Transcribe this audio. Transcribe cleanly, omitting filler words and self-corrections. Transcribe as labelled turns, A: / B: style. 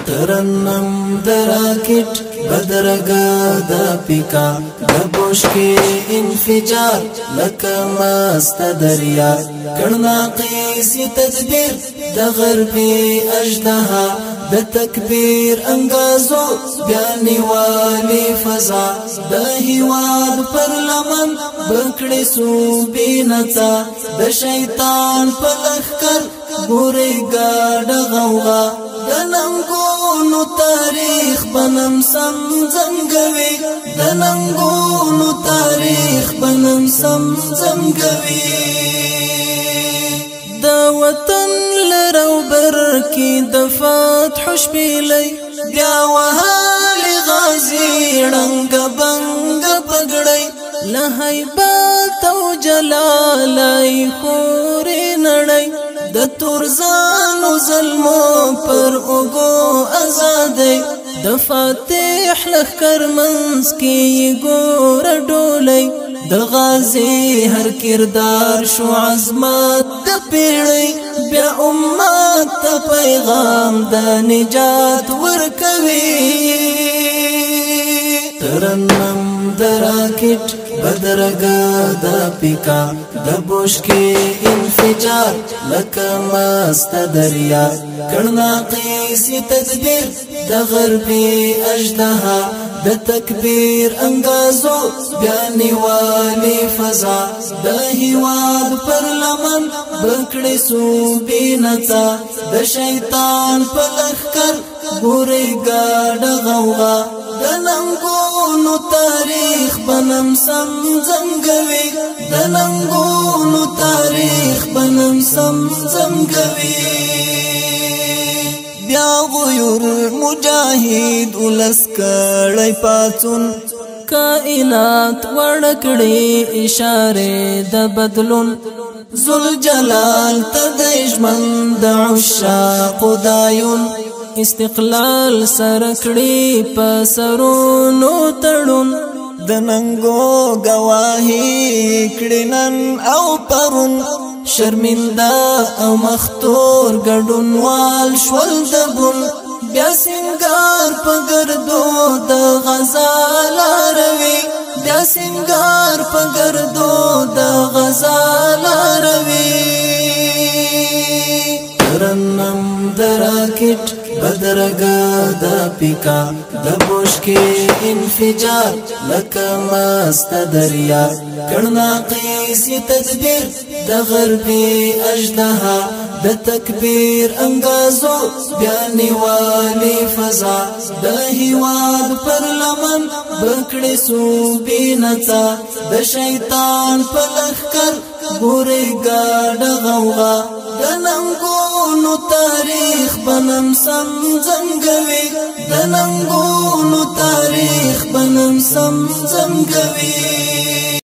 A: ترنم دراکټ بدرګه د پیکا د بوش کې انفجار لکه مست دریا کړنا قیسی تدبیر د غربي اجدها د تکبیر انګازو بیان والی فضا د هیواد پر لمن بکړې سو بینتا د شیطان په لخر ګورې ګاډ غوغا د ننګونو تاریخ بنم سم زنګوي د ننګونو تاریخ بنم سم زنګوي د وطن لرو بر کی د فتح شپېلې بیا وهالي غازی رنګ بنګ پګړې له هیبت او جلالای خورې نړۍ د تورزانو ظلمو پر اوګو آزادۍ د فاتح لخر منس کی ګور ډولۍ د غازی هر کردار شو عظمت د پیړۍ بیا امت ته پیغام د نجات ورکوي ترنم دراکټ بدرګه د پیکا د بوش کې انفجار لکه مست دریا کړنا قیسی تدبیر د غربي اجدها د تکبیر انګازو بیان والی فضا د هیواد پر لمن بکړې سو بینتا د شیطان په لخر ګورې ګاډ غوغا د ننګونو تاریخ بنم سم زنګوي د ننګونو تاریخ بنم سم زنګوي بیا غیور مجاهد ولسکړی پاتون کائنات ورکړي اشاره د بدلون ذل جلال تدجمن د عشاق دایون استقلال سرکړي پسرونو تړون د ننګو گواهی کړنن او پرون شرمنده او مختور ګډونوال شول دبل بیا سنگار پګردو د غزال روي بیا سنگار پګردو د غزال روي ترنم دراکټ بدرګه د پیکا د بوش کې انفجار لکه مست دریا کړنا قیسی تدبیر د غربي اجدها د تکبیر انګازو بیان والی فضا د هیواد پر لمن بکړې سو بینتا د شیطان په لخر ګورې ګاډ غوغا د ننګونو تاریخ بنم سم زنګوي د ننګونو تاریخ بنم سم زنګوي